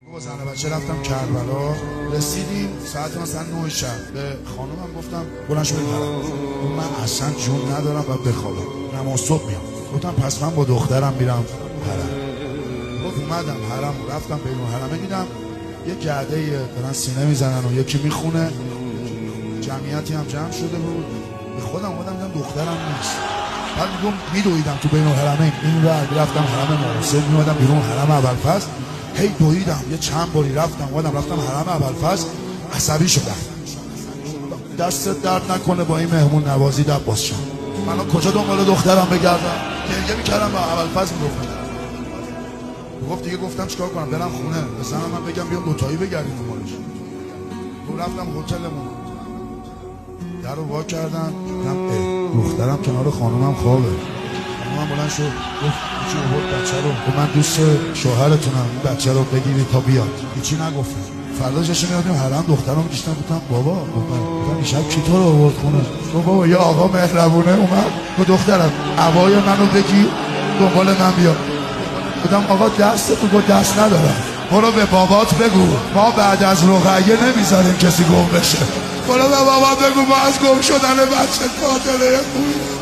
با زن و بچه رفتم کربلا. رسیدیم ساعت مثلا 9 شب. به خانومم گفتم بلند شو بریم حرم. من اصلا جون ندارم و بخوابم، نماز صبح میام. گفتم پس من با دخترم میرم حرم. گفت اومدم حرم، رفتم بیرون حرمه، دیدم یه جعده دارن سینه میزنن و یکی میخونه، جمعیتی هم جمع شده بود. به خودم اومدم دیدم دخترم نیست. بعد میدویدم تو بین الحرمین، این بعد رفتم حرم محسن، میومدم بیرون حرم ابوالفضل، هی دویدم یه چند باری رفتم حرم ابوالفضل. عصبی شدم. دستت درد نکنه با این مهمون نوازی عباس جان. من کجا دنبال دخترم بگردم؟ گریه میکردم با ابوالفضل میگفتم. گفت دیگه، گفتم چیکار کنم؟ برم خونه به زنم من بگم بیام دوتایی بگردیم دنبالش. رفتم هتلمون، در رو وا کردم، دیدم دخترم کنار خانومم خوابه. خانومم بلند شد گفت چی آورد بچه رو؟ گفت من دوست شوهرتونم، این بچه رو بگیرید تا بیاد. هیچی نگفتم. فرداش میادیم حرم، دخترم می‌کشتم. گفتم بابا، گفتم این شب کی تو رو آورد خونه؟ گفت بابا یه آقا مهربونه اومد گفت دخترم هوای منو بگیر دنبال من بیا. گفتم آقا دست تو؟ گفت دست ندارم. برو به بابات بگو ما بعد از رقیه نمیذاریم کسی گم بشه. برو به بابات بگو ما از گم شدن بچه خاطره خوبی